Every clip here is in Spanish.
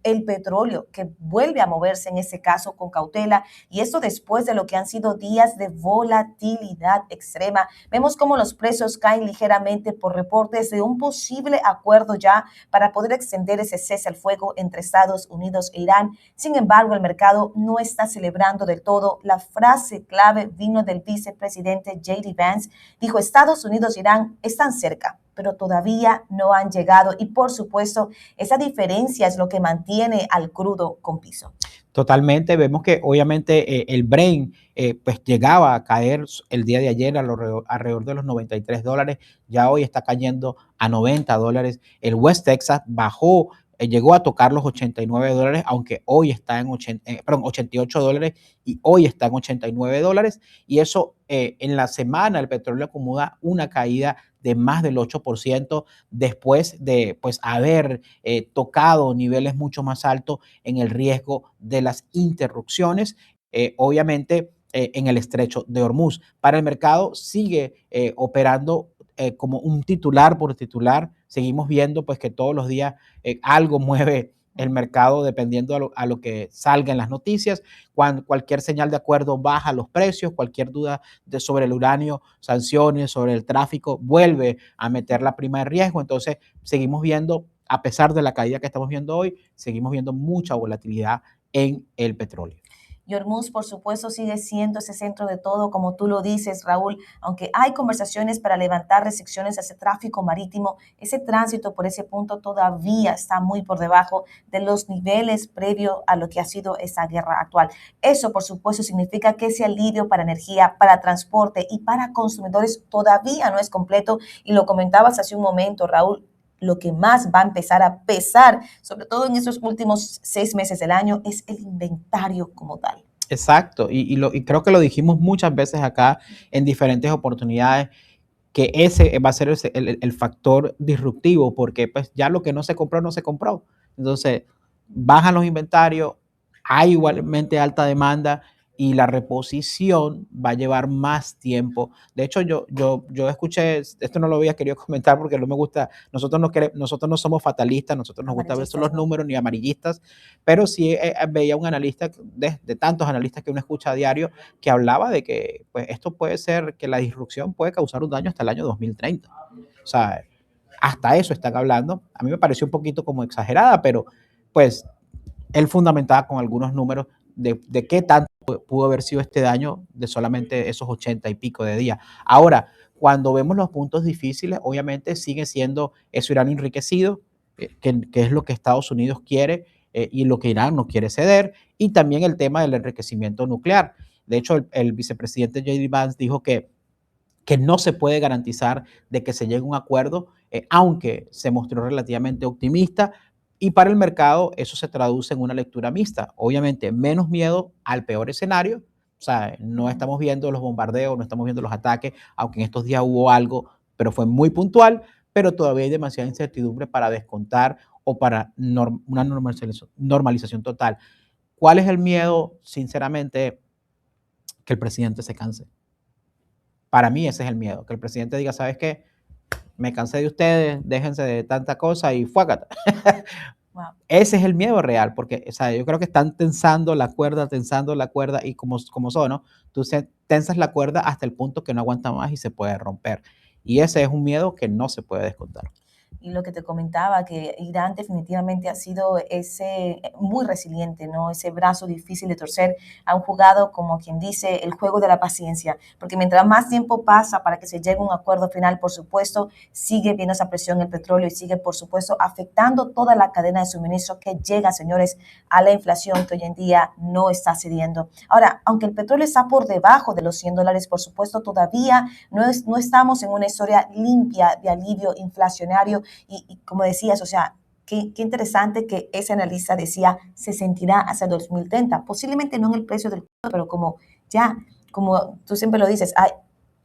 el petróleo, que vuelve a moverse en ese caso con cautela, y esto después de lo que han sido días de volatilidad extrema. Vemos cómo los precios caen ligeramente por reportes de un posible acuerdo ya para poder extender ese cese al fuego entre Estados Unidos e Irán. Sin embargo, el mercado no está celebrando del todo. La frase clave vino del vicepresidente J.D. Vance. Dijo: Estados Unidos e Irán están cerca, pero todavía no han llegado. Y por supuesto, esa diferencia es lo que mantiene al crudo con piso. Totalmente, vemos que obviamente el Brent pues llegaba a caer el día de ayer alrededor de los $93, ya hoy está cayendo a $90. El West Texas bajó, llegó a tocar los $89, aunque hoy está en $88 y hoy está en $89, y eso en la semana el petróleo acumula una caída de más del 8% después de pues haber tocado niveles mucho más altos en el riesgo de las interrupciones, obviamente en el estrecho de Hormuz. Para el mercado sigue operando como un titular por titular. Seguimos viendo pues que todos los días algo mueve el mercado dependiendo a lo que salga en las noticias. Cuando cualquier señal de acuerdo baja los precios, cualquier duda sobre el uranio, sanciones, sobre el tráfico, vuelve a meter la prima de riesgo. Entonces seguimos viendo, a pesar de la caída que estamos viendo hoy, seguimos viendo mucha volatilidad en el petróleo. Y Hormuz, por supuesto, sigue siendo ese centro de todo, como tú lo dices, Raúl. Aunque hay conversaciones para levantar restricciones a ese tráfico marítimo, ese tránsito por ese punto todavía está muy por debajo de los niveles previo a lo que ha sido esa guerra actual. Eso, por supuesto, significa que ese alivio para energía, para transporte y para consumidores todavía no es completo. Y lo comentabas hace un momento, Raúl, lo que más va a empezar a pesar, sobre todo en estos últimos 6 meses del año, es el inventario como tal. Exacto, y creo que lo dijimos muchas veces acá en diferentes oportunidades, que ese va a ser el factor disruptivo, porque pues ya lo que no se compró, no se compró. Entonces, bajan los inventarios, hay igualmente alta demanda y la reposición va a llevar más tiempo. De hecho, yo escuché, esto no lo había querido comentar porque no me gusta, nosotros no somos fatalistas, nosotros nos gusta ver solo los números ni amarillistas, pero sí veía un analista de tantos analistas que uno escucha a diario que hablaba de que pues, esto puede ser, que la disrupción puede causar un daño hasta el año 2030. O sea, hasta eso están hablando. A mí me pareció un poquito como exagerada, pero pues él fundamentaba con algunos números de qué tanto pudo haber sido este daño de solamente esos 80 y pico de días. Ahora, cuando vemos los puntos difíciles, obviamente sigue siendo ese Irán enriquecido, que es lo que Estados Unidos quiere y lo que Irán no quiere ceder, y también el tema del enriquecimiento nuclear. De hecho, el vicepresidente J.D. Vance dijo que no se puede garantizar de que se llegue a un acuerdo, aunque se mostró relativamente optimista, y para el mercado eso se traduce en una lectura mixta. Obviamente, menos miedo al peor escenario. O sea, no estamos viendo los bombardeos, no estamos viendo los ataques, aunque en estos días hubo algo, pero fue muy puntual, pero todavía hay demasiada incertidumbre para descontar o para una normalización total. ¿Cuál es el miedo? Sinceramente, que el presidente se canse. Para mí ese es el miedo, que el presidente diga, ¿sabes qué? Me cansé de ustedes, déjense de tanta cosa y fuácata. Wow. Ese es el miedo real, porque o sea, yo creo que están tensando la cuerda, y como son, ¿no? Tú tensas la cuerda hasta el punto que no aguanta más y se puede romper. Y ese es un miedo que no se puede descontar. Y lo que te comentaba, que Irán definitivamente ha sido muy resiliente, ¿no? Ese brazo difícil de torcer. Han jugado, como quien dice, el juego de la paciencia, porque mientras más tiempo pasa para que se llegue a un acuerdo final, por supuesto, sigue viendo esa presión el petróleo y sigue, por supuesto, afectando toda la cadena de suministro que llega, señores, a la inflación que hoy en día no está cediendo. Ahora, aunque el petróleo está por debajo de los $100, por supuesto, todavía no estamos en una historia limpia de alivio inflacionario. Y como decías, o sea, qué interesante que ese analista decía se sentirá hasta 2030, posiblemente no en el precio del crudo, pero como tú siempre lo dices, hay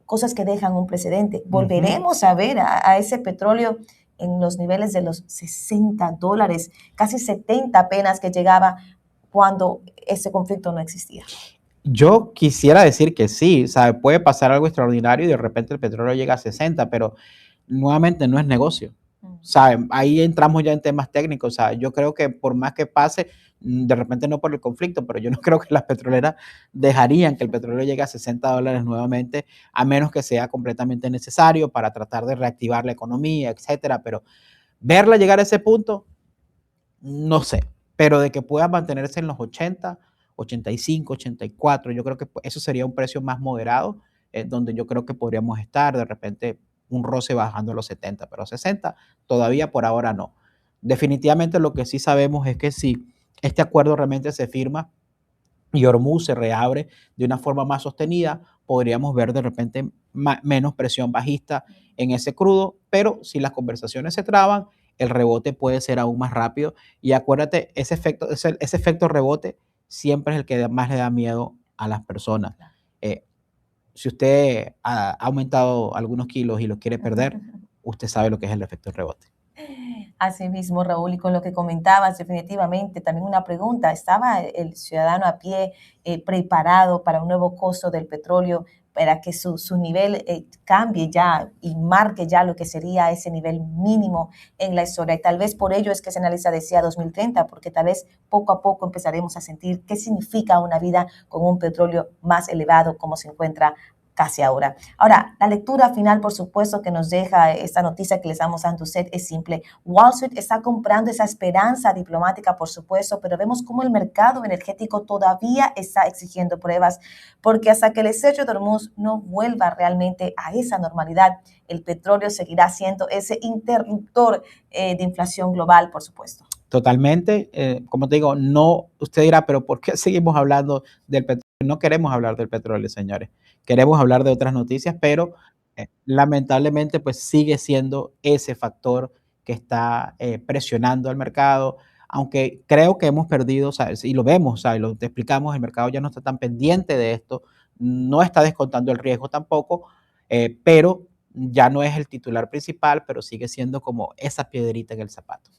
cosas que dejan un precedente. Volveremos a ver a ese petróleo en los niveles de los $60, casi 70 apenas que llegaba cuando ese conflicto no existía. Yo quisiera decir que sí, ¿sabe? Puede pasar algo extraordinario y de repente el petróleo llega a 60, pero nuevamente no es negocio. sea, ahí entramos ya en temas técnicos. O sea, yo creo que por más que pase, de repente no por el conflicto, pero yo no creo que las petroleras dejarían que el petróleo llegue a $60 nuevamente, a menos que sea completamente necesario para tratar de reactivar la economía, etcétera. Pero verla llegar a ese punto, no sé, pero de que pueda mantenerse en los 80, 85, 84, yo creo que eso sería un precio más moderado, donde yo creo que podríamos estar, de repente un roce bajando a los 70, pero 60 todavía por ahora no. Definitivamente lo que sí sabemos es que si este acuerdo realmente se firma y Hormuz se reabre de una forma más sostenida, podríamos ver de repente menos presión bajista en ese crudo, pero si las conversaciones se traban, el rebote puede ser aún más rápido. Y acuérdate, ese efecto rebote siempre es el que más le da miedo a las personas. Eh, si usted ha aumentado algunos kilos y los quiere perder, usted sabe lo que es el efecto rebote. Así mismo, Raúl, y con lo que comentabas, definitivamente, también una pregunta, ¿estaba el ciudadano a pie preparado para un nuevo costo del petróleo, para que su nivel cambie ya y marque ya lo que sería ese nivel mínimo en la historia? Y tal vez por ello es que se analiza decía 2030, porque tal vez poco a poco empezaremos a sentir qué significa una vida con un petróleo más elevado como se encuentra casi ahora. Ahora, la lectura final, por supuesto, que nos deja esta noticia que les damos a usted es simple. Wall Street está comprando esa esperanza diplomática, por supuesto, pero vemos cómo el mercado energético todavía está exigiendo pruebas, porque hasta que el estrecho de Hormuz no vuelva realmente a esa normalidad, el petróleo seguirá siendo ese interruptor de inflación global, por supuesto. Totalmente, como te digo, no, usted dirá, pero ¿por qué seguimos hablando del petróleo? No queremos hablar del petróleo, señores. Queremos hablar de otras noticias, pero lamentablemente pues sigue siendo ese factor que está presionando al mercado, aunque creo que hemos perdido, ¿sabes? Y lo vemos, ¿sabes? Lo te explicamos, el mercado ya no está tan pendiente de esto, no está descontando el riesgo tampoco, pero ya no es el titular principal, pero sigue siendo como esa piedrita en el zapato.